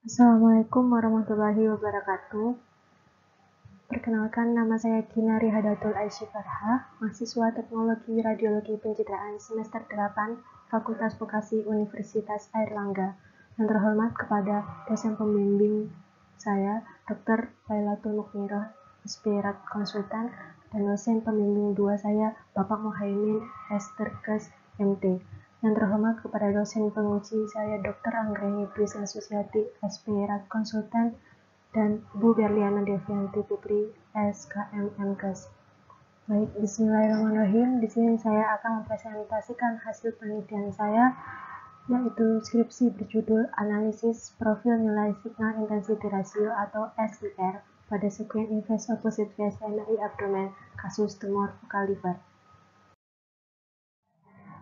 Assalamualaikum warahmatullahi wabarakatuh. Perkenalkan, nama saya Gina Rihadatul Aisyfarha, mahasiswa Teknologi Radiologi Pencitraan semester 8, Fakultas Vokasi Universitas Airlangga. Yang terhormat kepada dosen pembimbing saya, Dr. Lailatul Mukmirah, Aspirat Konsultan, dan dosen pembimbing 2 saya, Bapak Muhaimin Esterkes, MT. Yang terhormat kepada dosen penguji saya, Dr. Anggreni Prisca Susiati, Aspirat Konsultan, dan Bu Berliana Devianti Putri, SKM MKes. Baik, bismillahirrahmanirrahim. Di sini saya akan mempresentasikan hasil penelitian saya, yaitu skripsi berjudul Analisis Profil Nilai Signal Intensity Ratio atau SIR pada sekuen inverse opposite phase MRI abdomen kasus tumor vokal liver.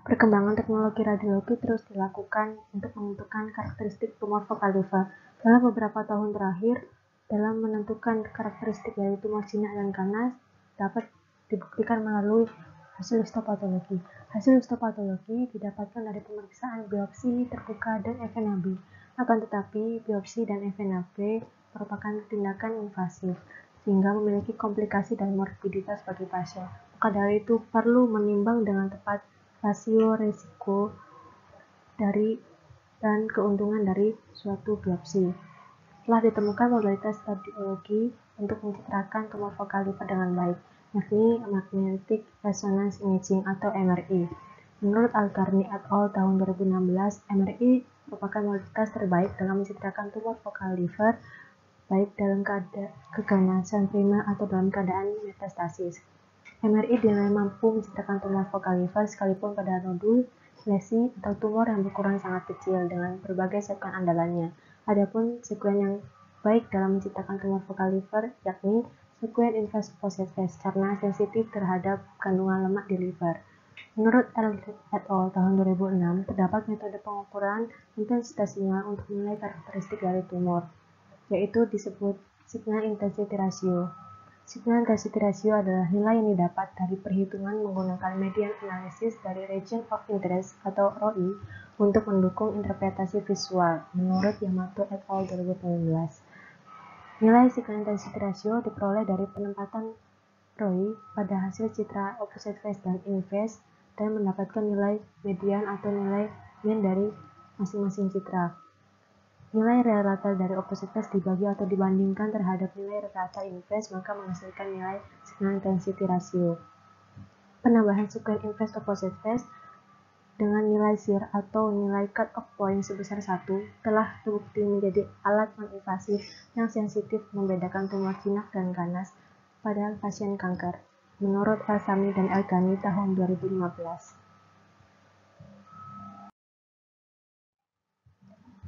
Perkembangan teknologi radiologi terus dilakukan untuk menentukan karakteristik tumor vokal liver. Dalam beberapa tahun terakhir, dalam menentukan karakteristik dari tumor jinak dan ganas dapat dibuktikan melalui hasil histopatologi. Hasil histopatologi didapatkan dari pemeriksaan biopsi terbuka dan FNAB. Akan tetapi, biopsi dan FNAB merupakan tindakan invasif, sehingga memiliki komplikasi dan morbiditas bagi pasien. Maka dari itu perlu menimbang dengan tepat rasio risiko dari dan keuntungan dari suatu biopsi. Telah ditemukan modalitas radiologi untuk mencitrakan tumor vokal liver dengan baik, yakni Magnetic Resonance Imaging atau MRI. Menurut Alkarni et al. Tahun 2016, MRI merupakan modalitas terbaik dalam mencitrakan tumor vokal liver, baik dalam keadaan keganasan prima atau dalam keadaan metastasis. MRI dinilai mampu menciptakan tumor vokal liver sekalipun pada nodul, lesi, atau tumor yang berukuran sangat kecil dengan berbagai sekuen andalannya. Adapun sekuen yang baik dalam menciptakan tumor vokal liver yakni sekuen inverse opposite phase karena sensitif terhadap kandungan lemak di liver. Menurut et al. Tahun 2006, terdapat metode pengukuran intensitas sinyal untuk menilai karakteristik dari tumor, yaitu disebut signal intensity ratio. Signal intensity ratio adalah nilai yang didapat dari perhitungan menggunakan median analysis dari region of interest atau ROI untuk mendukung interpretasi visual, menurut Yamato et al. 2019. Nilai signal intensity ratio diperoleh dari penempatan ROI pada hasil citra opposite phase dan in phase dan mendapatkan nilai median atau nilai mean dari masing-masing citra. Nilai rata dari opposite phase dibagi atau dibandingkan terhadap nilai rata in phase maka menghasilkan nilai signal intensity ratio. Penambahan sekuen inverse opposite phase dengan nilai SIR atau nilai cut-off point sebesar 1 telah terbukti menjadi alat non-invasif yang sensitif membedakan tumor jinak dan ganas pada pasien kanker, menurut Al-Sami dan El-Ghani tahun 2015.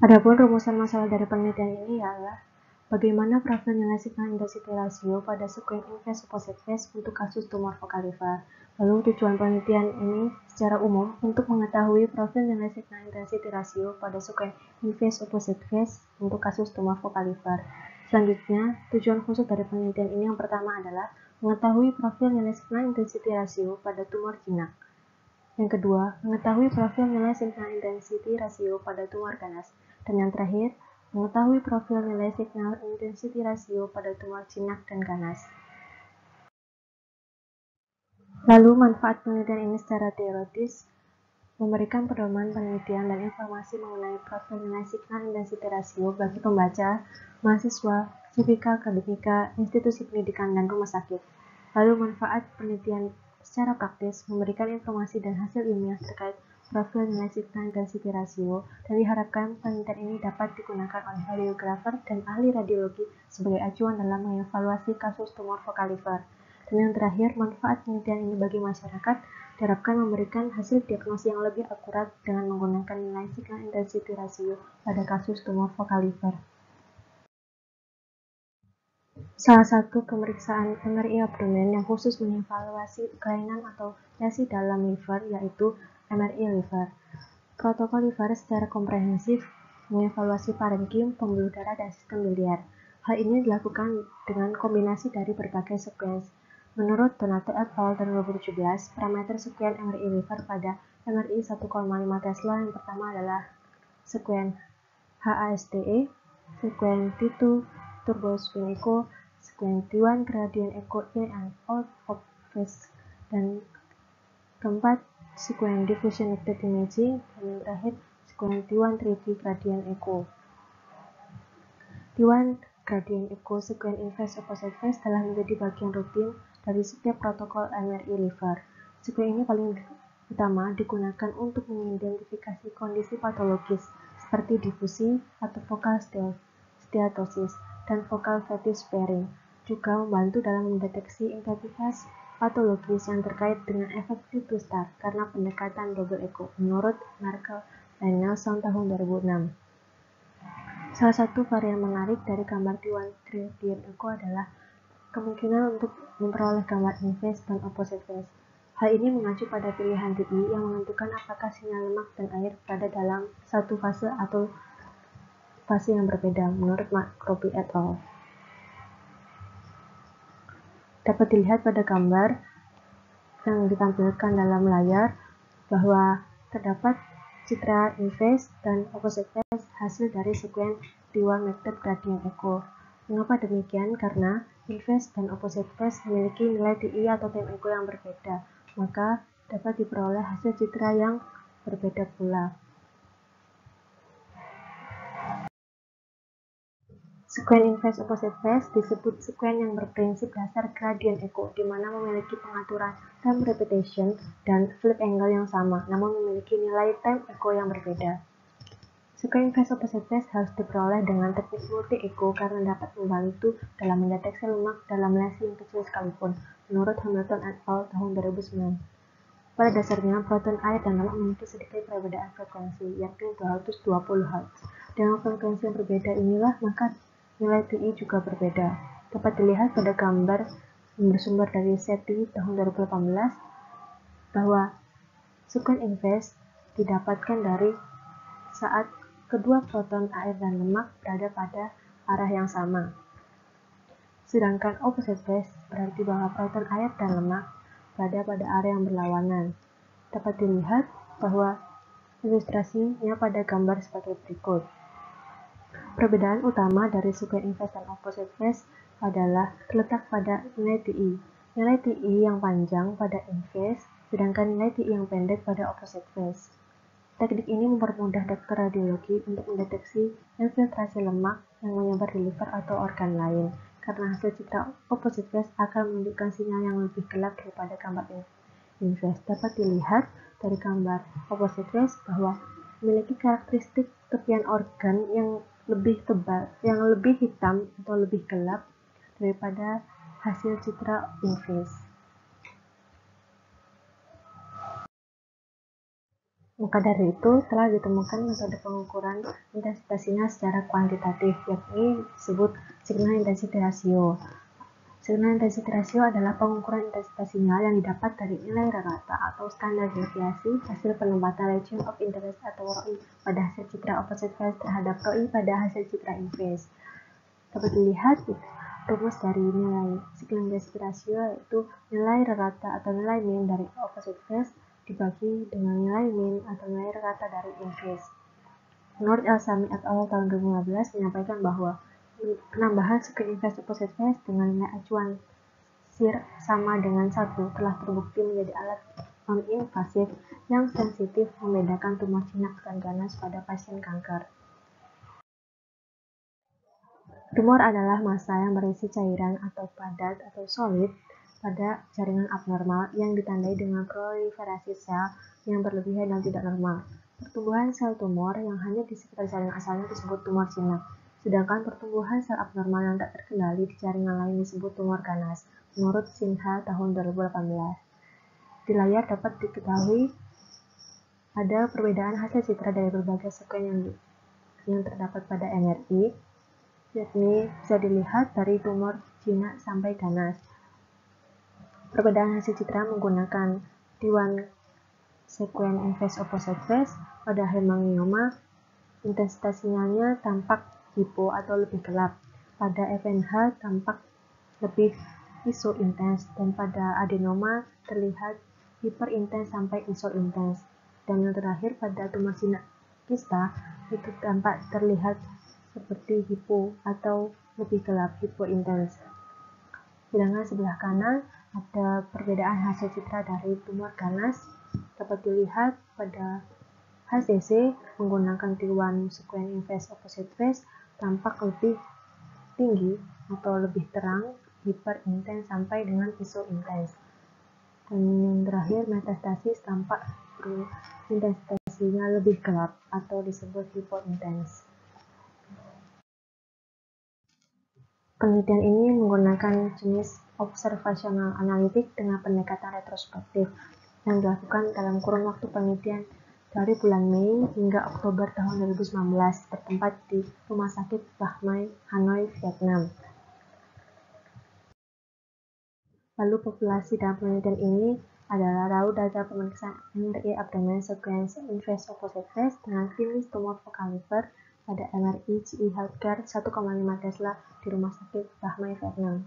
Adapun rumusan masalah dari penelitian ini adalah bagaimana profil nilai signal intensity ratio pada sekuen inverse opposite phase untuk kasus tumor vokal liver. Lalu tujuan penelitian ini secara umum untuk mengetahui profil nilai signal intensity ratio pada sekuen inverse opposite phase untuk kasus tumor vokal liver. Selanjutnya, tujuan khusus dari penelitian ini yang pertama adalah mengetahui profil nilai signal intensity ratio pada tumor jinak. Yang kedua, mengetahui profil nilai signal intensity ratio pada tumor ganas. Dan yang terakhir, mengetahui profil nilai signal intensity ratio pada tumor jinak dan ganas. Lalu, manfaat penelitian ini secara teoritis memberikan pedoman penelitian dan informasi mengenai profil nilai signal intensity ratio bagi pembaca, mahasiswa, sivika akademika, institusi pendidikan, dan rumah sakit. Lalu, manfaat penelitian secara praktis memberikan informasi dan hasil ilmiah terkait profil nilai signal intensity ratio dan diharapkan penelitian ini dapat digunakan oleh radiografer dan ahli radiologi sebagai acuan dalam mengevaluasi kasus tumor vokal liver. Dan yang terakhir, manfaat penelitian ini bagi masyarakat diharapkan memberikan hasil diagnosis yang lebih akurat dengan menggunakan nilai signal intensity ratio pada kasus tumor vokal liver. Salah satu pemeriksaan MRI abdomen yang khusus mengevaluasi kelainan atau lesi dalam liver yaitu MRI liver. Protokol liver secara komprehensif mengevaluasi parenkim, pembuluh darah, dan sistem biliar. Hal ini dilakukan dengan kombinasi dari berbagai sekuens. Menurut Donato et al. 2017, parameter sekuen MRI liver pada MRI 1,5 Tesla yang pertama adalah sekuen HASDE, sekuen T2 turbo spin echo, sekuen T1 gradient echo in and out of phase, dan keempat sekuen diffusion active imaging, dan yang terakhir sekuen T1 3D gradient echo. T1 gradient echo sekuen in phase opposite phase telah menjadi bagian rutin dari setiap protokol MRI liver. Sekuen ini paling utama digunakan untuk mengidentifikasi kondisi patologis seperti difusi atau focal steatosis dan focal fetish pairing, juga membantu dalam mendeteksi identitas patologis yang terkait dengan efek T2-star karena pendekatan double echo menurut Merkel dan Nelson tahun 2006. Salah satu varian menarik dari gambar T1 gradient echo adalah kemungkinan untuk memperoleh gambar in phase dan opposite phase. Hal ini mengacu pada pilihan TI yang menentukan apakah sinyal lemak dan air berada dalam satu fase atau fase yang berbeda, menurut Mark Robbie et al. Dapat dilihat pada gambar yang ditampilkan dalam layar bahwa terdapat citra in phase dan opposite phase hasil dari sekuen T1 method gradient echo. Mengapa demikian? Karena in phase dan opposite phase memiliki nilai TI atau time echo yang berbeda, maka dapat diperoleh hasil citra yang berbeda pula. Sekuen in phase opposite phase disebut sekuen yang berprinsip dasar gradient echo, di mana memiliki pengaturan time repetition dan flip angle yang sama, namun memiliki nilai time echo yang berbeda. Sekuen in phase opposite phase harus diperoleh dengan teknik multi echo karena dapat membantu dalam mendeteksi lemak dalam lesi yang kecil sekalipun, menurut Hamilton et al. Tahun 2009. Pada dasarnya, proton air dan lemak memiliki sedikit perbedaan frekuensi, yakni 220 Hz. Dengan frekuensi yang berbeda inilah, maka nilai TI juga berbeda. Dapat dilihat pada gambar yang bersumber dari SETI tahun 2018 bahwa sekuen in phase didapatkan dari saat kedua proton air dan lemak berada pada arah yang sama. Sedangkan opposite phase berarti bahwa proton air dan lemak berada pada area yang berlawanan. Dapat dilihat bahwa ilustrasinya pada gambar sebagai berikut. Perbedaan utama dari sekuen in phase dan opposite phase adalah terletak pada nilai TI. Nilai TI yang panjang pada in phase, sedangkan nilai TI yang pendek pada opposite phase. Teknik ini mempermudah dokter radiologi untuk mendeteksi infiltrasi lemak yang menyebar di liver atau organ lain, karena hasil citra opposite phase akan menunjukkan sinyal yang lebih gelap daripada gambar in phase. Dapat dilihat dari gambar opposite phase bahwa memiliki karakteristik tepian organ yang lebih tebal, yang lebih hitam atau lebih gelap daripada hasil citra in phase. Maka dari itu, telah ditemukan metode pengukuran intensitas sinyal secara kuantitatif, yakni disebut signal intensity ratio. Signal intensity ratio adalah pengukuran intensitas sinyal yang didapat dari nilai rata atau standar deviasi hasil penempatan region of interest atau ROI pada hasil citra opposite phase terhadap ROI pada hasil citra in phase. Dapat dilihat rumus dari nilai signal intensity ratio yaitu nilai rata atau nilai mean dari opposite phase dibagi dengan nilai mean atau nilai rata dari in phase. Menurut El-Sami et al. Tahun 2015 menyampaikan bahwa penambahan sekuen in phase opposite phase dengan nilai acuan SIR sama dengan 1 telah terbukti menjadi alat non-invasif yang sensitif membedakan tumor jinak dan ganas pada pasien kanker. Tumor adalah massa yang berisi cairan atau padat atau solid pada jaringan abnormal yang ditandai dengan proliferasi sel yang berlebihan dan tidak normal. Pertumbuhan sel tumor yang hanya di sekitar jaringan asalnya disebut tumor jinak, sedangkan pertumbuhan sel abnormal yang tak terkendali di jaringan lain disebut tumor ganas, menurut Sinha tahun 2018. Di layar dapat diketahui ada perbedaan hasil citra dari berbagai sekuen yang terdapat pada MRI, yakni bisa dilihat dari tumor jinak sampai ganas. Perbedaan hasil citra menggunakan T1 sekuen in phase opposite phase. Pada hemangioma, intensitas sinyalnya tampak hipo atau lebih gelap. Pada FNH tampak lebih iso-intens, dan pada adenoma terlihat hiperintens sampai iso-intens. Dan yang terakhir pada tumor jinak kista itu tampak terlihat seperti hipo atau lebih gelap, hipo intens. Sedangkan sebelah kanan ada perbedaan hasil citra dari tumor ganas. Dapat dilihat pada HCC menggunakan T1 sequence inverse opposite phase tampak lebih tinggi atau lebih terang, hiper intens sampai dengan iso intens. Dan yang terakhir metastasis tampak intensitasnya lebih gelap atau disebut hipo intens. Penelitian ini menggunakan jenis observational analytic dengan pendekatan retrospektif yang dilakukan dalam kurun waktu penelitian dari bulan Mei hingga Oktober tahun 2019 bertempat di Rumah Sakit Bach Mai, Hanoi, Vietnam. Lalu populasi dalam penelitian ini adalah raw data pemeriksaan MRI abdomen sequence inverse opposite phase dengan klinis tumor focal liver pada MRI GE Healthcare 1,5 Tesla di Rumah Sakit Bach Mai, Vietnam.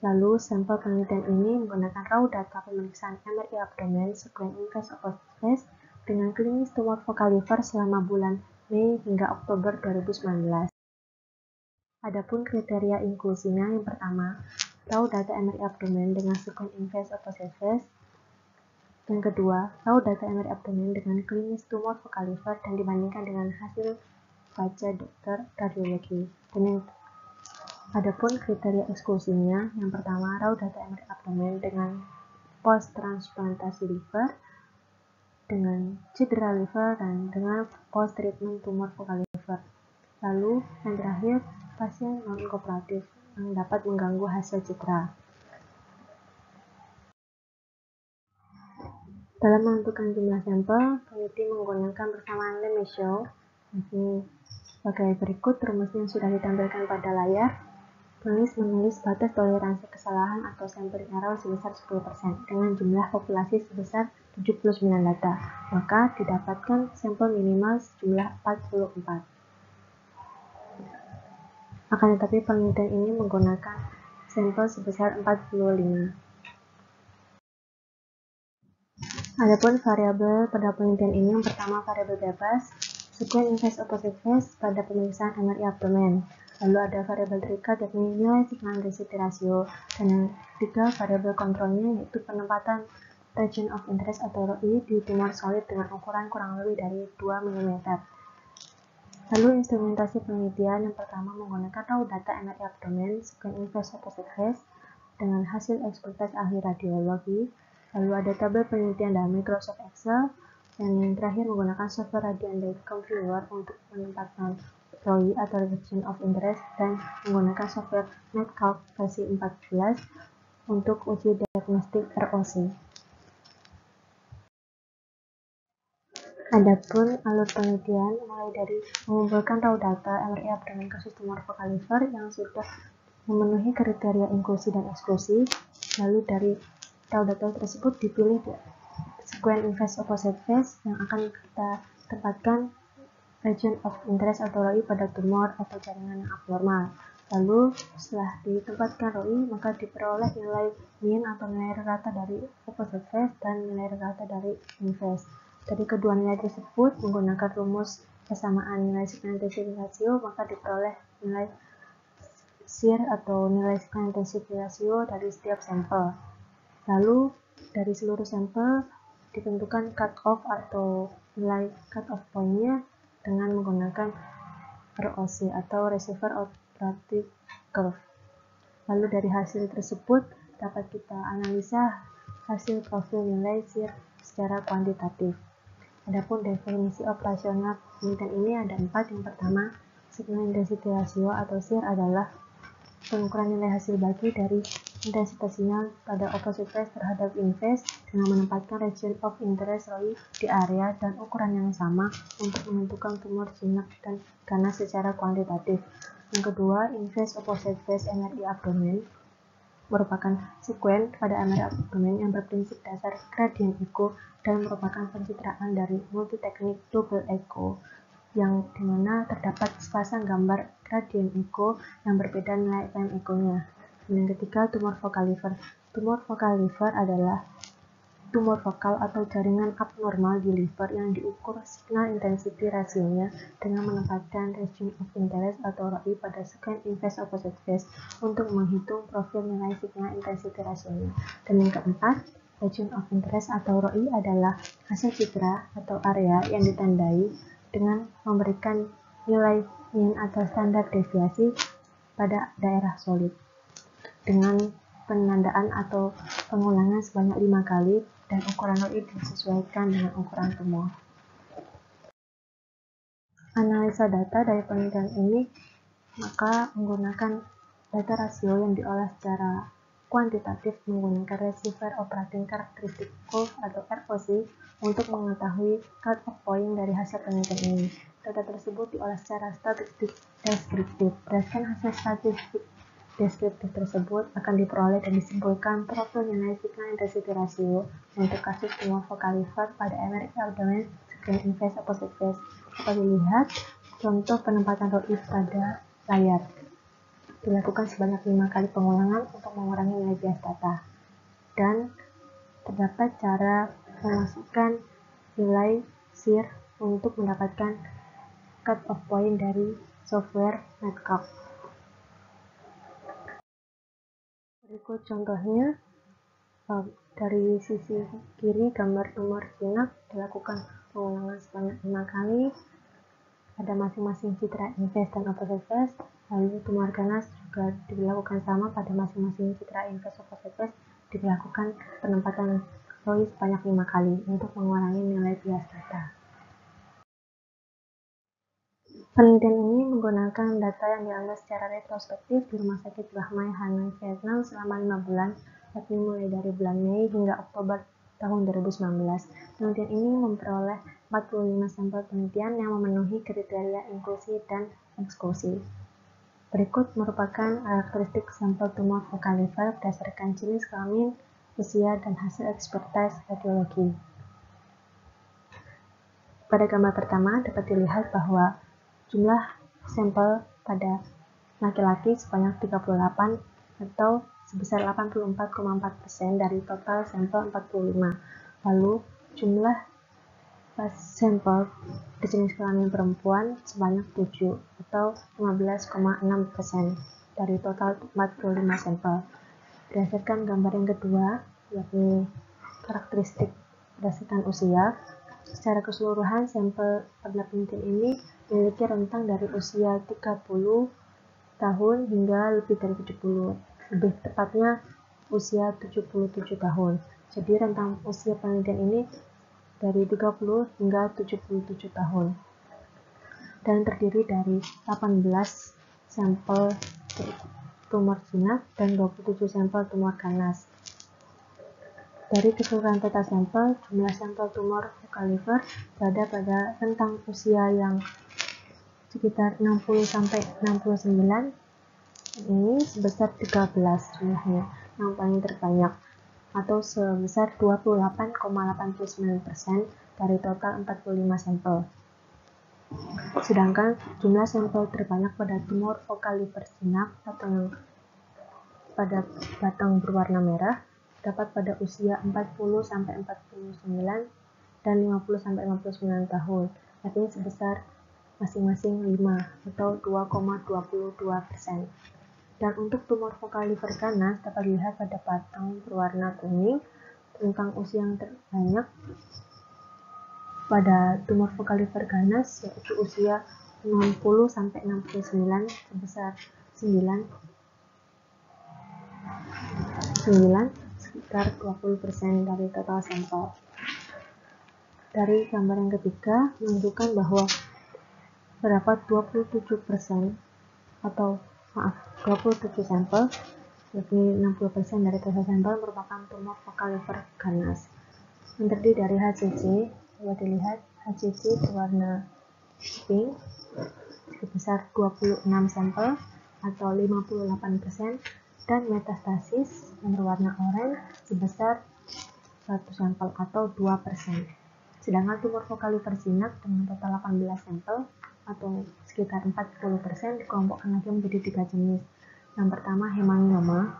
Lalu, sampel penelitian ini menggunakan raw data pemeriksaan MRI abdomen sequence inverse opposite phase dengan klinis tumor focal liver selama bulan Mei hingga Oktober 2019. Adapun kriteria inklusinya yang pertama, raw data MRI abdomen dengan sequence inverse opposite phase. Yang kedua, raw data MRI abdomen dengan klinis tumor focal liver dan dibandingkan dengan hasil baca dokter radiologi. Adapun kriteria eksklusinya, yang pertama, raw data MRI abdomen dengan post transplantasi liver, dengan cedera liver, dan dengan post treatment tumor focal liver. Lalu, yang terakhir, pasien non-kooperatif yang dapat mengganggu hasil citra. Dalam menentukan jumlah sampel, peneliti menggunakan persamaan Lemieux. Ini sebagai berikut rumusnya yang sudah ditampilkan pada layar. Penulis menulis batas toleransi kesalahan atau sampling error sebesar 10% dengan jumlah populasi sebesar 79 data, maka didapatkan sampel minimal sejumlah 44. Akan tetapi penelitian ini menggunakan sampel sebesar 45. Adapun variabel pada penelitian ini, yang pertama variabel bebas, sequence inverse opposite phase pada pemeriksaan MRI abdomen. Lalu ada variabel terikat yakni nilai signal density ratio, dan yang ketiga variabel kontrolnya yaitu penempatan region of interest atau ROI di tumor solid dengan ukuran kurang lebih dari 2 mm. Lalu instrumentasi penelitian yang pertama menggunakan raw data MRI abdomen sequence inverse opposite phase dengan hasil eksploitasi ahli radiologi. Lalu ada tabel penelitian dalam Microsoft Excel, dan yang terakhir menggunakan software RadianData Viewer untuk menempatkan ROI atau Region of Interest dan menggunakan software NetCalc versi 14 untuk uji diagnostik ROC. Adapun alur penelitian mulai dari mengumpulkan raw data MRI abdomen kasus tumor focal liver yang sudah memenuhi kriteria inklusi dan eksklusi, lalu dari raw data tersebut dipilih sequence inverse opposite phase yang akan kita tempatkan region of interest atau ROI pada tumor atau jaringan yang abnormal. Lalu setelah ditempatkan ROI, maka diperoleh nilai mean atau nilai rata dari opposite phase dan nilai rata dari inverse. Dari kedua nilai tersebut menggunakan rumus persamaan nilai signal density ratio, maka diperoleh nilai SIR atau nilai signal density ratio dari setiap sampel. Lalu dari seluruh sampel ditentukan cut-off atau nilai cut-off point-nya dengan menggunakan ROC atau Receiver Operative Curve. Lalu dari hasil tersebut dapat kita analisa hasil profil nilai SIR secara kuantitatif. Adapun definisi operasional penelitian ini ada 4. Yang pertama, signal density ratio atau SIR adalah pengukuran nilai hasil bagi dari intensitas sinyal pada opposite phase terhadap inverse dengan menempatkan region of interest ROI di area dan ukuran yang sama untuk menentukan tumor jinak dan ganas secara kuantitatif. Yang kedua, inverse opposite phase MRI abdomen merupakan sekuen pada MRI abdomen yang berprinsip dasar gradient echo dan merupakan pencitraan dari multi-teknik double echo yang dimana terdapat sepasang gambar gradient echo yang berbeda nilai time echo-nya. Dan yang ketiga, tumor focal liver. Tumor focal liver adalah tumor vokal atau jaringan abnormal di liver yang diukur signal intensity ratio-nya dengan menempatkan region of interest atau ROI pada scan inverse opposite face untuk menghitung profil nilai signal intensity ratio-nya. Dan yang keempat, region of interest atau ROI adalah hasil citra atau area yang ditandai dengan memberikan nilai mean atau standar deviasi pada daerah solid dengan penandaan atau pengulangan sebanyak 5 kali dan ukuran ROI disesuaikan dengan ukuran tumor. Analisa data dari penelitian ini maka menggunakan data rasio yang diolah secara kuantitatif menggunakan Receiver Operating Characteristic Curve atau ROC untuk mengetahui cut-off point dari hasil penelitian ini. Data tersebut diolah secara statistik deskriptif. Berdasarkan hasil statistik deskriptif tersebut akan diperoleh dan disimpulkan profil nilai signal intensity ratio untuk kasus tumor vokal liver pada MRI abdomen scan inverse opposite face. Dapat dilihat contoh penempatan ROI pada layar. Dilakukan sebanyak 5 kali pengulangan untuk mengurangi nilai bias data. Dan terdapat cara memasukkan nilai SIR untuk mendapatkan cut-off point dari software MedCalc. Berikut contohnya, dari sisi kiri gambar tumor jinak dilakukan pengulangan sebanyak 5 kali pada masing-masing citra inverse dan opposite face. Lalu tumor ganas juga dilakukan sama pada masing-masing citra inverse opposite face, dilakukan penempatan ROI sebanyak 5 kali untuk mengurangi nilai bias data. Penelitian ini menggunakan data yang diambil secara retrospektif di Rumah Sakit Bahmai, Hanoi, Vietnam selama 5 bulan, yakni mulai dari bulan Mei hingga Oktober tahun 2019. Penelitian ini memperoleh 45 sampel penelitian yang memenuhi kriteria inklusi dan eksklusi. Berikut merupakan karakteristik sampel tumor vokal liver berdasarkan jenis kelamin, usia, dan hasil ekspertis radiologi. Pada gambar pertama dapat dilihat bahwa jumlah sampel pada laki-laki sebanyak 38 atau sebesar 84,4% dari total sampel 45. Lalu jumlah sampel di jenis kelamin perempuan sebanyak 7 atau 15,6% dari total 45 sampel. Berdasarkan gambar yang kedua, yakni karakteristik berdasarkan usia, secara keseluruhan sampel pada penelitian ini memiliki rentang dari usia 30 tahun hingga lebih dari 70, lebih tepatnya usia 77 tahun. Jadi rentang usia penelitian ini dari 30 hingga 77 tahun. Dan terdiri dari 18 sampel tumor jinak dan 27 sampel tumor ganas. Dari keseluruhan total sampel, jumlah sampel tumor vokal liver berada pada rentang usia yang sekitar 60-69, ini sebesar 13 jumlahnya, yang paling terbanyak, atau sebesar 28,89% dari total 45 sampel. Sedangkan jumlah sampel terbanyak pada tumor vokal liver jinak atau yang pada batang berwarna merah dapat pada usia 40-49 dan 50-59 tahun, yakni sebesar masing-masing 5 atau 2,22%. Dan untuk tumor vokal liver ganas dapat dilihat pada batang berwarna kuning. Rentang usia yang terbanyak pada tumor vokal liver ganas yaitu usia 60-69 sebesar 9 sekitar 20% dari total sampel. Dari gambar yang ketiga menunjukkan bahwa terdapat 27% atau 27 sampel, yakni 60% dari total sampel merupakan tumor vokal liver ganas. Yang terdiri dari HCC, dapat dilihat HCC berwarna pink sebesar 26 sampel atau 58%, dan metastasis yang berwarna oranye sebesar 1 sampel atau 2%. Sedangkan tumor vokal liver jinak dengan total 18 sampel atau sekitar 40% dikelompokkan lagi menjadi 3 jenis. Yang pertama hemangioma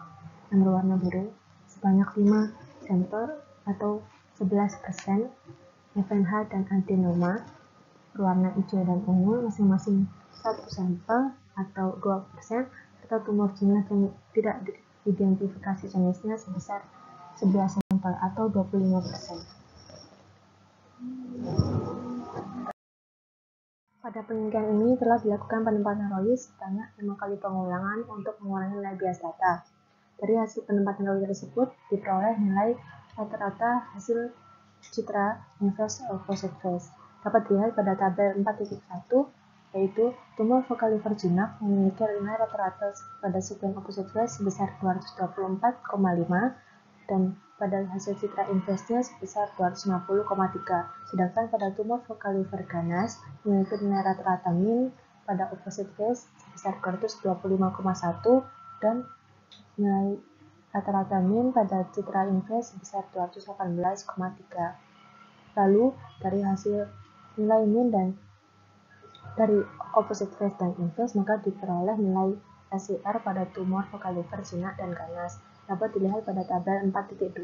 yang berwarna biru sebanyak 5 sampel atau 11% FNH dan adenoma berwarna hijau dan ungu masing-masing 1 sampel atau 2%, serta tumor jinak yang tidak diidentifikasi jenisnya sebesar 11 sampel atau 25%. Pada penelitian ini telah dilakukan penempatan ROI sebanyak 5 kali pengulangan untuk mengurangi nilai bias data. Dari hasil penempatan ROI tersebut diperoleh nilai rata-rata hasil citra inverse opposite phase. Dapat dilihat pada tabel 4.1, yaitu tumor vokal liver jinak memiliki nilai rata-rata pada sekuens opposite phase sebesar 224,5 dan pada hasil citra inverse-nya sebesar 250,3. Sedangkan pada tumor vokal liver ganas memiliki nilai rata-rata min pada opposite phase sebesar 225,1 dan nilai rata-rata min pada citra inverse sebesar 218,3. Lalu dari hasil nilai min dan dari opposite phase dan inverse, maka diperoleh nilai SIR pada tumor vokal liver jinak dan ganas. Dapat dilihat pada tabel 4.2.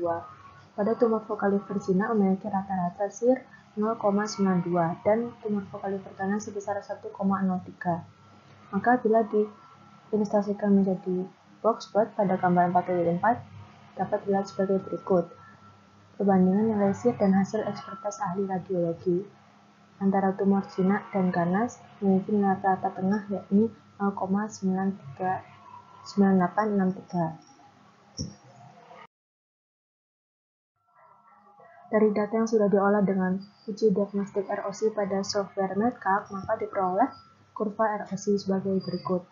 Pada tumor vokal liver jinak memiliki rata-rata SIR 0,92 dan tumor vokal liver ganas sebesar 1,03. Maka bila diilustrasikan menjadi box plot pada gambar 4.4 dapat dilihat sebagai berikut. Perbandingan nilai SIR dan hasil ekspertis ahli radiologi antara tumor jinak dan ganas memiliki nilai rata-rata tengah yakni 0,9863. Dari data yang sudah diolah dengan uji diagnostik ROC pada software MedCalc, maka diperoleh kurva ROC sebagai berikut.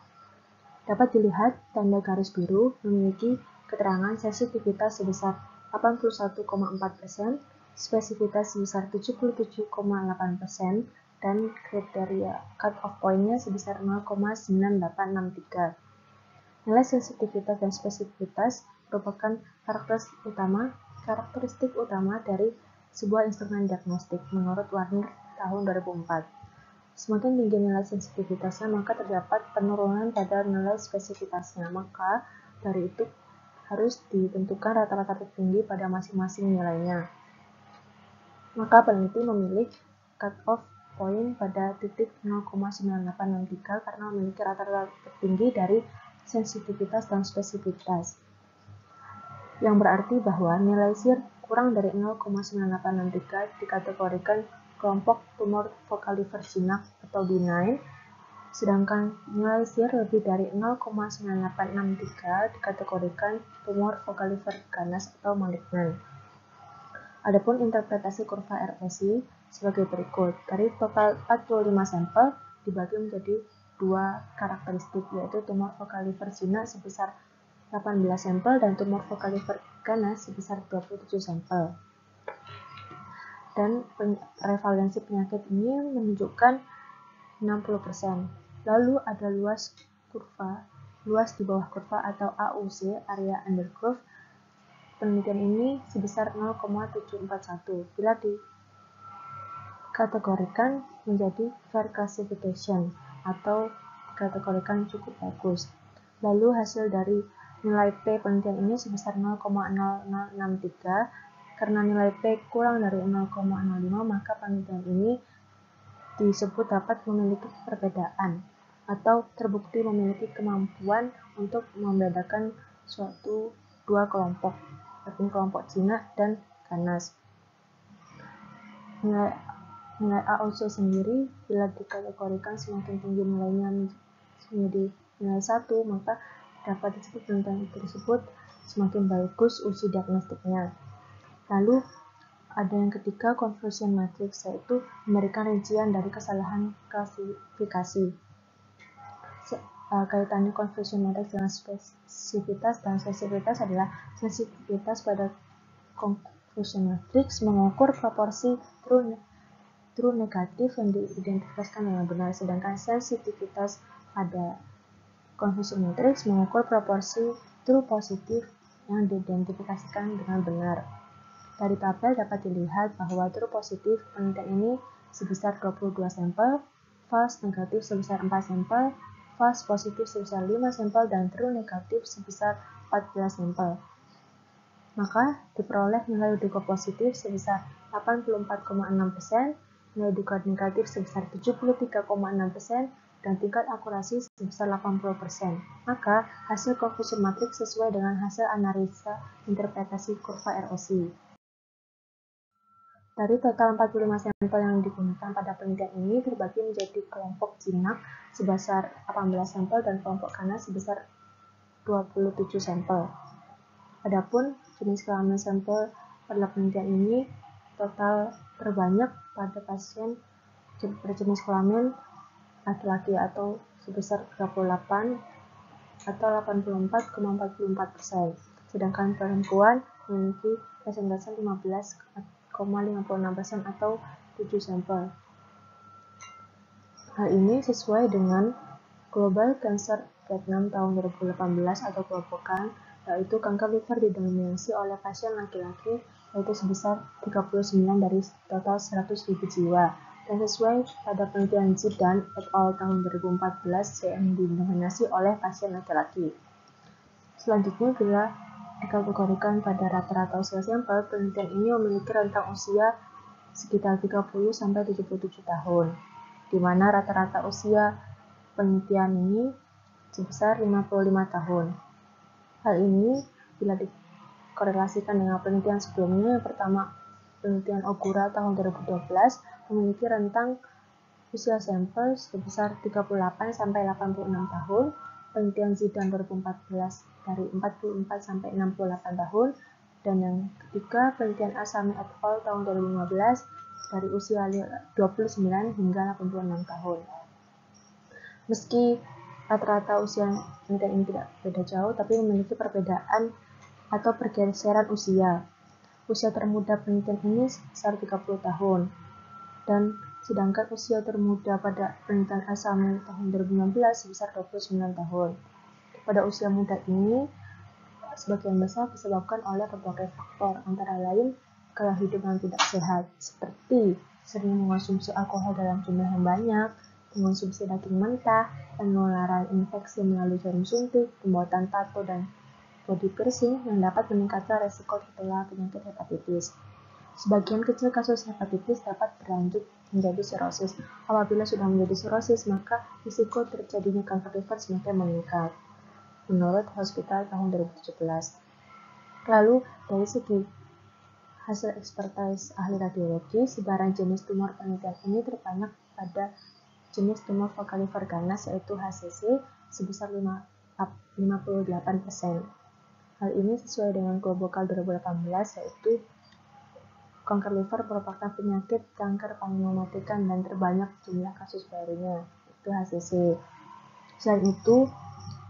Dapat dilihat tanda garis biru memiliki keterangan sensitivitas sebesar 81,4%, spesifitas sebesar 77,8%, dan kriteria cut-off point-nya sebesar 0,9863. Nilai sensitivitas dan spesifitas merupakan karakteristik utama dari sebuah instrumen diagnostik menurut Warner tahun 2004. Semakin tinggi nilai sensitivitasnya, maka terdapat penurunan pada nilai spesifitasnya. Maka dari itu harus ditentukan rata-rata tertinggi pada masing-masing nilainya. Maka peneliti memilih cut-off point pada titik 0,9863 karena memiliki rata-rata tertinggi dari sensitivitas dan spesifitas. Yang berarti bahwa nilai SIR kurang dari 0,9863 dikategorikan kelompok tumor vokal liver jinak atau benign, sedangkan nilai SIR lebih dari 0,9863 dikategorikan tumor vokal liver ganas atau malignan. Adapun interpretasi kurva ROC sebagai berikut. Dari total 45 sampel dibagi menjadi dua karakteristik, yaitu tumor vokal liver jinak sebesar 18 sampel dan tumor vokal liver ganas sebesar 27 sampel. Dan prevalensi penyakit ini menunjukkan 60%. Lalu ada luas di bawah kurva atau AUC, area under curve. Penelitian ini sebesar 0,741 bila dikategorikan menjadi fair classification atau dikategorikan cukup bagus. Lalu hasil dari nilai P penelitian ini sebesar 0,0063. Karena nilai P kurang dari 0,05, maka penelitian ini disebut dapat memiliki perbedaan atau terbukti memiliki kemampuan untuk membedakan dua kelompok, yakni kelompok jinak dan ganas. Nilai AOC sendiri bila dikategorikan semakin tinggi nilainya menjadi nilai 1, maka dapat disebut penelitian tersebut semakin bagus uji diagnostiknya. Lalu ada yang ketiga, confusion matrix, yaitu memberikan rincian dari kesalahan klasifikasi. Kaitannya confusion matrix dengan spesifitas dan sensitivitas adalah sensitivitas pada confusion matrix mengukur proporsi true negatif yang diidentifikasikan dengan benar, sedangkan sensitivitas pada confusion matrix mengukur proporsi true positif yang diidentifikasikan dengan benar. Dari tabel dapat dilihat bahwa true positif penelitian ini sebesar 22 sampel, false negatif sebesar 4 sampel, false positif sebesar 5 sampel, dan true negatif sebesar 14 sampel. maka diperoleh nilai duga positif sebesar 84,6%, nilai duga negatif sebesar 73,6%, dan tingkat akurasi sebesar 80%. Maka hasil confusion matrix sesuai dengan hasil analisa interpretasi kurva erosi. Dari total 45 sampel yang digunakan pada penelitian ini terbagi menjadi kelompok jinak sebesar 18 sampel dan kelompok ganas sebesar 27 sampel. Adapun jenis kelamin sampel pada penelitian ini total terbanyak pada pasien berjenis kelamin laki-laki atau sebesar 38 atau 84,44%, sedangkan perempuan memiliki persentase 15,56% atau 7 sampel. Hal ini sesuai dengan Global Cancer Vietnam tahun 2018 atau kelompokkan, yaitu kanker liver didominasi oleh pasien laki-laki, yaitu sebesar 39 dari total 100.000 jiwa, dan sesuai pada penelitian Zidan et al. Tahun 2014 yang didominasi oleh pasien laki-laki. Selanjutnya, bila dikategorikan pada rata-rata usia sampel, penelitian ini memiliki rentang usia sekitar 30-77 tahun, di mana rata-rata usia penelitian ini sebesar 55 tahun. Hal ini bila dikorelasikan dengan penelitian sebelumnya, yang pertama penelitian Ogura tahun 2012 memiliki rentang usia sampel sebesar 38-86 tahun, penelitian Zidan 2014 dari 44 sampai 68 tahun, dan yang ketiga penelitian Asami et al. Tahun 2015 dari usia 29 hingga 86 tahun. Meski rata-rata usia penelitian ini tidak beda jauh, tapi memiliki perbedaan atau pergeseran usia. Usia termuda penelitian ini sebesar 30 tahun, dan sedangkan usia termuda pada penelitian Asami tahun 2016 sebesar 29 tahun. Pada usia muda ini, sebagian besar disebabkan oleh berbagai faktor, antara lain gaya hidup yang tidak sehat, seperti sering mengonsumsi alkohol dalam jumlah yang banyak, mengonsumsi daging mentah, penularan infeksi melalui jarum suntik, pembuatan tato, dan body piercing yang dapat meningkatkan resiko tertular penyakit hepatitis. Sebagian kecil kasus hepatitis dapat berlanjut menjadi sirosis. Apabila sudah menjadi sirosis, maka risiko terjadinya kanker liver semakin meningkat, menurut Hospital tahun 2017. Lalu, dari segi hasil ekspertis ahli radiologi, sebaran jenis tumor penelitian ini terbanyak pada jenis tumor vokal liver ganas, yaitu HCC, sebesar 58%. Hal ini sesuai dengan Global 2018, yaitu kanker liver merupakan penyakit kanker paling mematikan dan terbanyak jumlah kasus barunya, yaitu HCC. Selain itu,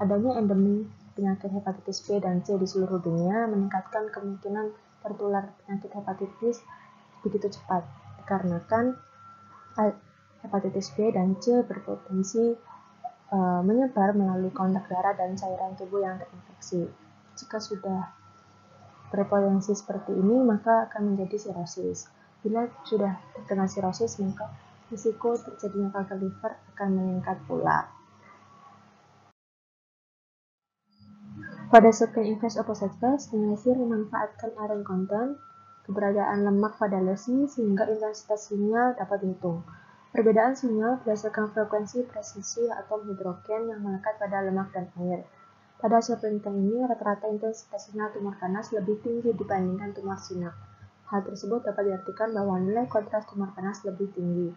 adanya endemi penyakit hepatitis B dan C di seluruh dunia meningkatkan kemungkinan tertular penyakit hepatitis begitu cepat, dikarenakan hepatitis B dan C berpotensi menyebar melalui kontak darah dan cairan tubuh yang terinfeksi. Jika sudah berpotensi seperti ini, maka akan menjadi sirosis. Bila sudah terkena sirosis, maka risiko terjadinya kanker liver akan meningkat pula. Pada segmen Invest Opposite Test, Nasir memanfaatkan iron content, keberadaan lemak pada lesi, sehingga intensitas sinyal dapat dihitung. Perbedaan sinyal berdasarkan frekuensi presisi atom hidrogen yang melekat pada lemak dan air. Pada hasil penelitian ini, rata-rata intensitas sinyal tumor ganas lebih tinggi dibandingkan tumor jinak. Hal tersebut dapat diartikan bahwa nilai kontras tumor ganas lebih tinggi.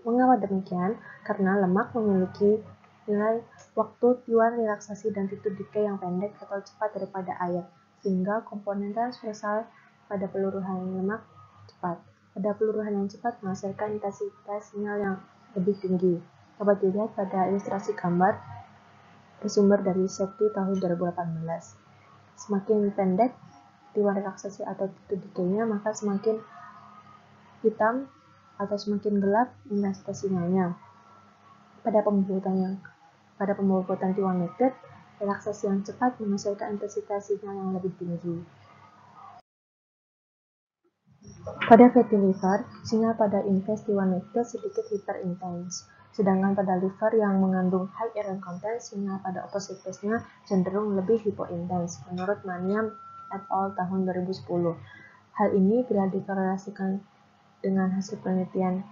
Mengapa demikian? Karena lemak memiliki nilai waktu T1 relaksasi dan T2 decay yang pendek atau cepat daripada air, sehingga komponen transversal pada peluruhan lemak cepat. Pada peluruhan yang cepat menghasilkan intensitas sinyal yang lebih tinggi. Dapat dilihat pada ilustrasi gambar bersumber dari SETI tahun 2018. Semakin pendek T1 relaksasi atau T2 decay-nya, maka semakin hitam atau semakin gelap intensitas sinyalnya. Pada pembobotan T1 method, relaksasi yang cepat menghasilkan intensitas sinyal yang lebih tinggi. Pada fatty liver, sinyal pada Invest T1 method sedikit hyperintens, sedangkan pada liver yang mengandung high iron content, sinyal pada opposite test-nya cenderung lebih hypointens, menurut Maniam et al. Tahun 2010. Hal ini bila dikorelasikan dengan hasil penelitian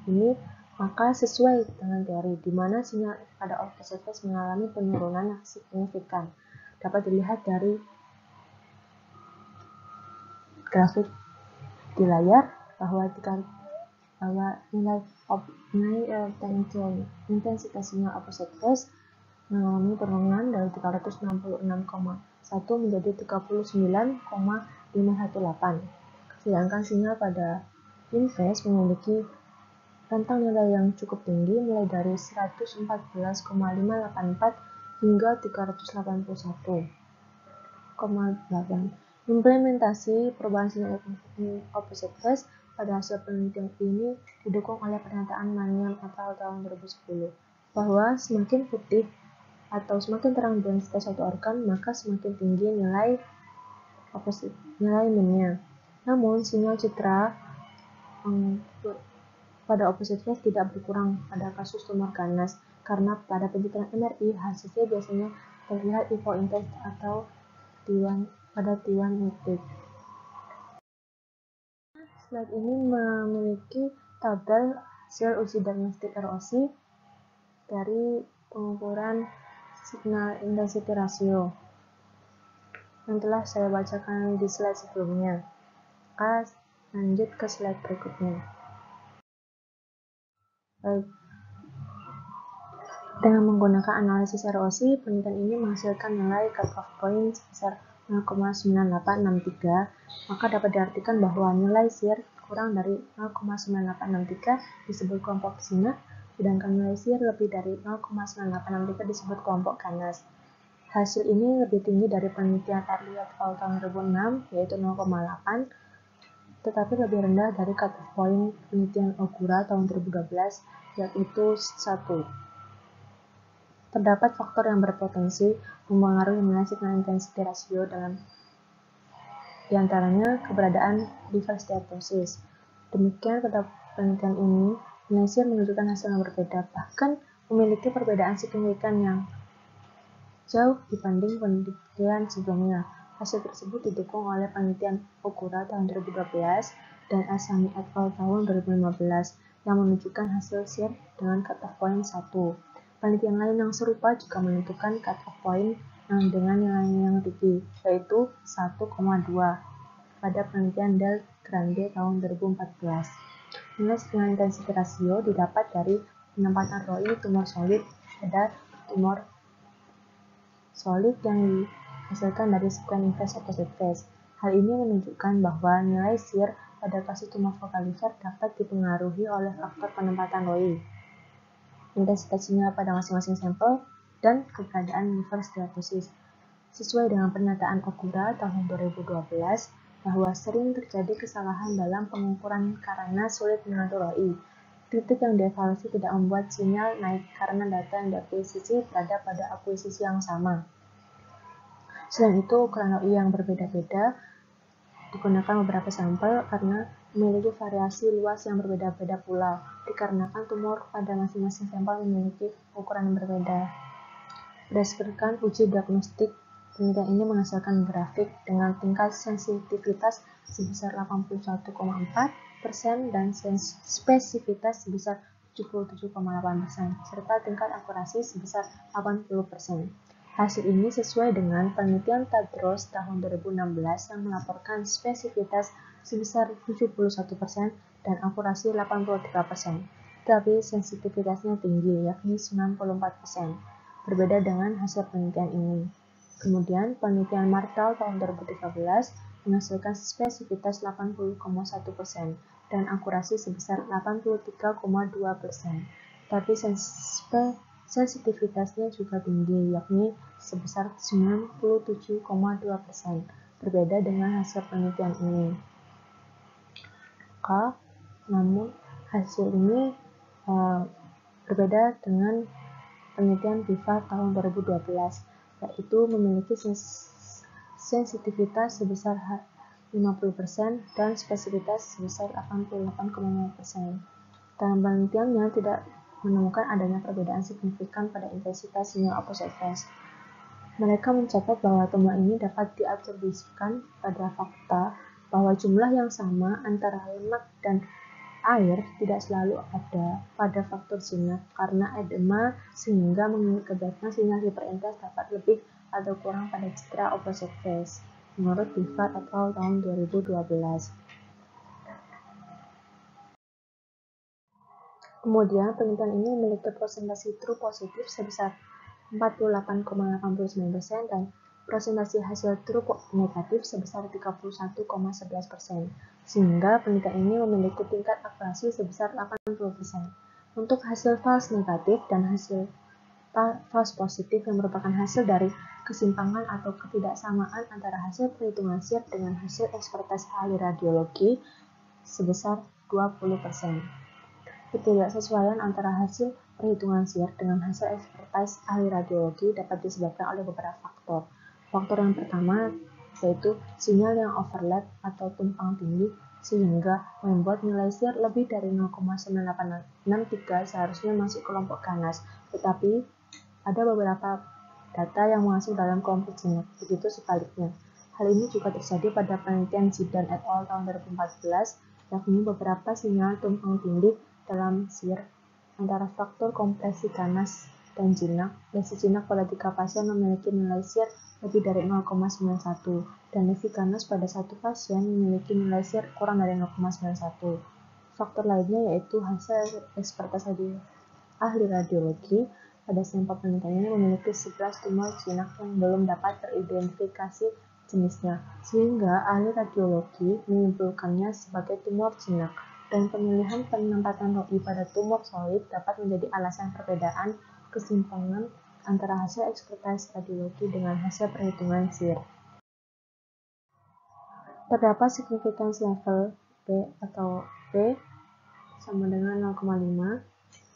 ini, maka sesuai dengan teori di mana sinyal pada opposite phase mengalami penurunan yang signifikan. Dapat dilihat dari grafik di layar bahwa nilai intensitas sinyal opposite phase mengalami penurunan dari 366,1 menjadi 39,518. Sedangkan sinyal pada in phase memiliki rentang nilai yang cukup tinggi mulai dari 114,584 hingga 381,8. Implementasi perubahan sinyal opposite phase pada hasil penelitian ini didukung oleh pernyataan Maniam et al. Tahun 2010 bahwa semakin putih atau semakin terang densitas suatu organ, maka semakin tinggi nilai min-nya. Namun, sinyal citra pada opposite phase tidak berkurang pada kasus tumor ganas, karena pada pencitraan MRI hasilnya biasanya terlihat hypointensity atau pada T1 nitrit. Slide ini memiliki tabel hasil uji diagnostik ROC dari pengukuran signal intensity ratio yang telah saya bacakan di slide sebelumnya. Maka lanjut ke slide berikutnya. Baik. Dengan menggunakan analisis ROC, penelitian ini menghasilkan nilai cut-off point sebesar 0,9863, maka dapat diartikan bahwa nilai shear kurang dari 0,9863 disebut kelompok jinak, sedangkan nilai shear lebih dari 0,9863 disebut kelompok ganas. Hasil ini lebih tinggi dari penelitian Early et al. Tahun 2006, yaitu 0,8, tetapi lebih rendah dari cut-off point penelitian Ogura tahun 2012, yaitu 1. Terdapat faktor yang berpotensi mempengaruhi nilai signal intensity ratio dengan diantaranya keberadaan liver steatosis. Demikian pada penelitian ini, nilai shear menunjukkan hasil yang berbeda, bahkan memiliki perbedaan signifikan yang jauh dibanding penelitian sebelumnya. Hasil tersebut didukung oleh penelitian Ogura tahun 2012 dan Asami et al. Tahun 2015 yang menunjukkan hasil shear dengan cut-off point 1. Penelitian lain yang serupa juga menentukan cut-off point yang dengan nilai yang tinggi, yaitu 1,2 pada penelitian Del Grande tahun 2014. Nilai signal intensity ratio didapat dari penempatan ROI tumor solid pada tumor solid yang dihasilkan dari sekuens inverse opposite phase. Hal ini menunjukkan bahwa nilai shear pada kasus tumor vokal liver dapat dipengaruhi oleh faktor penempatan ROI, intensitas sinyal pada masing-masing sampel, dan keberadaan liver steatosis. Sesuai dengan pernyataan Ogura tahun 2012 bahwa sering terjadi kesalahan dalam pengukuran karena sulit mengatur ROI. Titik yang dievaluasi tidak membuat sinyal naik karena data yang diakuisisi berada pada akuisisi yang sama. Selain itu, ukuran ROI yang berbeda-beda digunakan beberapa sampel karena memiliki variasi luas yang berbeda-beda pula, dikarenakan tumor pada masing-masing sampel memiliki ukuran yang berbeda. Berdasarkan uji diagnostik, penelitian ini menghasilkan grafik dengan tingkat sensitivitas sebesar 81,4% dan spesifitas sebesar 77,8%, serta tingkat akurasi sebesar 80%. Hasil ini sesuai dengan penelitian Tadros tahun 2016 yang melaporkan spesifitas sebesar 71% dan akurasi 83%, tetapi sensitivitasnya tinggi, yakni 94%, berbeda dengan hasil penelitian ini. Kemudian, penelitian Martel tahun 2013 menghasilkan spesifitas 80,1% dan akurasi sebesar 83,2%, tapi sensitivitasnya juga tinggi, yakni sebesar 97,2%, berbeda dengan hasil penelitian ini. Namun hasil ini berbeda dengan penelitian Viva tahun 2012, yaitu memiliki sensitivitas sebesar 50% dan spesifitas sebesar 88,5%. Dalam penelitiannya tidak menemukan adanya perbedaan signifikan pada intensitas sinyal opposite phase. Mereka mencatat bahwa temuan ini dapat diatribusikan pada fakta bahwa jumlah yang sama antara lemak dan air tidak selalu ada pada faktor jinak karena edema, sehingga mengakibatkan sinyal hiperintensi dapat lebih atau kurang pada citra opposite phase, menurut Bivar et al. Tahun 2012. Kemudian, penelitian ini memiliki presentasi true positif sebesar 48,89% dan presentasi hasil true negatif sebesar 31,11%, sehingga penelitian ini memiliki tingkat akurasi sebesar 80%. Untuk hasil false negatif dan hasil false positif yang merupakan hasil dari kesimpangan atau ketidaksamaan antara hasil perhitungan SIR dengan hasil ekspertis ahli radiologi sebesar 20%. Ketidaksesuaian antara hasil perhitungan SIR dengan hasil ekspertis ahli radiologi dapat disebabkan oleh beberapa faktor. Faktor yang pertama yaitu sinyal yang overlap atau tumpang tindih sehingga membuat nilai SIR lebih dari 0,9863 seharusnya masuk kelompok ganas, tetapi ada beberapa data yang masuk dalam kelompok jinak, begitu sebaliknya. Hal ini juga terjadi pada penelitian Zidane et al. Tahun 2014, yakni beberapa sinyal tumpang tindih dalam SIR antara faktor kompresi ganas dan jinak. Lesi jinak pada 3 pasien memiliki nilai SIR lebih dari 0,91 dan lesi ganas pada 1 pasien memiliki nilai SIR kurang dari 0,91. Faktor lainnya yaitu hasil ekspertis ahli radiologi pada sampel penelitian ini memiliki 11 tumor jinak yang belum dapat teridentifikasi jenisnya, sehingga ahli radiologi menyimpulkannya sebagai tumor jinak. Dan pemilihan penempatan ROI pada tumor solid dapat menjadi alasan perbedaan kesimpangan antara hasil ekspertis radiologi dengan hasil perhitungan SIR. Terdapat significance level P atau P sama dengan 0,5,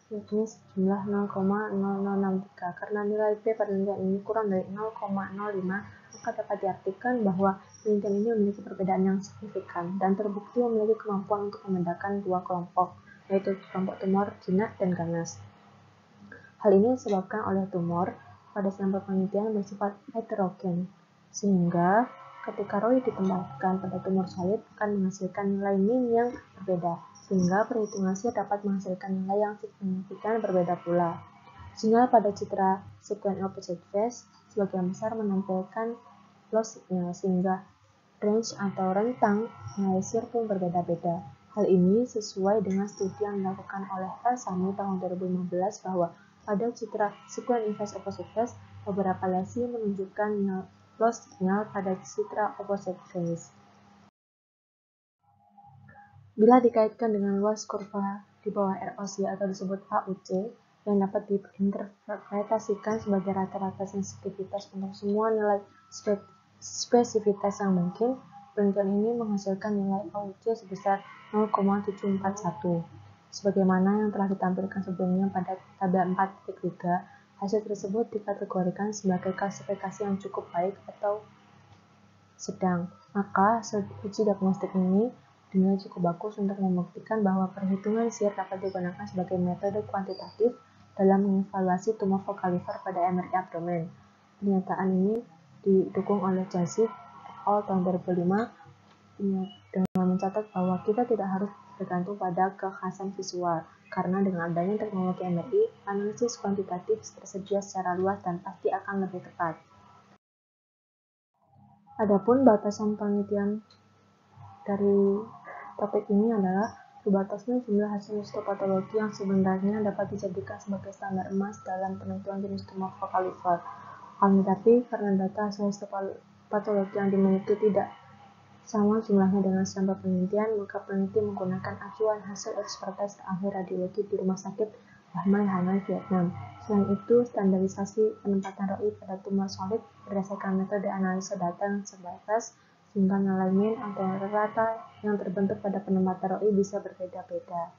yakni sejumlah 0,0063. Karena nilai P penelitian ini kurang dari 0,05, maka dapat diartikan bahwa penelitian ini memiliki perbedaan yang signifikan dan terbukti memiliki kemampuan untuk membedakan dua kelompok, yaitu kelompok tumor jinak dan ganas. Hal ini disebabkan oleh tumor pada sampel penelitian bersifat heterogen, sehingga ketika ROI ditempatkan pada tumor solid akan menghasilkan nilai min yang berbeda, sehingga perhitungan SIR dapat menghasilkan nilai yang signifikan berbeda pula. Sinyal pada citra sequence opposite phase sebagian besar menampilkan loss signal, sehingga range atau rentang nilai SIR pun berbeda-beda. Hal ini sesuai dengan studi yang dilakukan oleh El-Sami tahun 2015 bahwa pada citra sequence inverse opposite phase, beberapa lesi menunjukkan loss signal pada citra opposite phase. Bila dikaitkan dengan luas kurva di bawah ROC atau disebut AUC, yang dapat diinterpretasikan sebagai rata-rata sensitivitas untuk semua nilai spesifitas yang mungkin, penelitian ini menghasilkan nilai AUC sebesar 0,741. Sebagaimana yang telah ditampilkan sebelumnya pada tabel 4.3, hasil tersebut dikategorikan sebagai klasifikasi yang cukup baik atau sedang. Maka hasil uji diagnostik ini dinilai cukup bagus untuk membuktikan bahwa perhitungan SIR dapat digunakan sebagai metode kuantitatif dalam mengevaluasi tumor vokaliver pada MRI abdomen. Pernyataan ini didukung oleh Jasif et al. Tahun 2005 dengan mencatat bahwa kita tidak harus bergantung pada kekhasan visual, karena dengan adanya teknologi MRI, analisis kuantitatif tersedia secara luas dan pasti akan lebih tepat. Adapun batasan penelitian dari topik ini adalah terbatasnya jumlah hasil histopatologi yang sebenarnya dapat dijadikan sebagai standar emas dalam penentuan jenis tumor vokaliver. Tetapi karena data hasil histopatologi yang dimiliki tidak sama jumlahnya dengan sampel penelitian, maka peneliti menggunakan acuan hasil ekspertis ahli radiologi di Rumah Sakit Bahmai Hanoi, Vietnam. Selain itu, standarisasi penempatan ROI pada tumor solid berdasarkan metode analisa data yang terbatas, sehingga nilai min atau rata yang terbentuk pada penempatan ROI bisa berbeda-beda.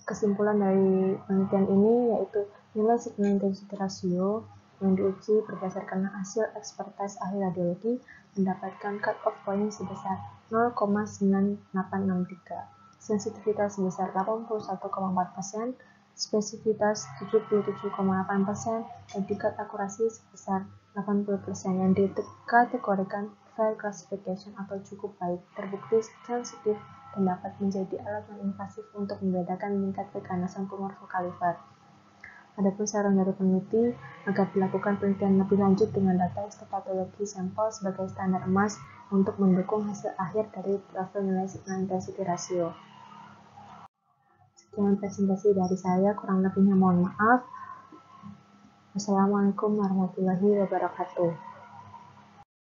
Kesimpulan dari penelitian ini yaitu nilai signal intensity ratio yang diuji berdasarkan hasil ekspertis ahli radiologi mendapatkan cut-off point sebesar 0,9863, sensitivitas sebesar 81,4%, spesifitas 77,8% dan tingkat akurasi sebesar 80% yang dikategorikan fair classification atau cukup baik, terbukti sensitif dan dapat menjadi alat non-invasif untuk membedakan tingkat keganasan tumor vokal liver. Adapun saran dari peneliti agar dilakukan penelitian lebih lanjut dengan data histopatologi sampel sebagai standar emas untuk mendukung hasil akhir dari profil nilai signal intensity ratio. Sekian presentasi dari saya, kurang lebihnya mohon maaf. Wassalamualaikum warahmatullahi wabarakatuh.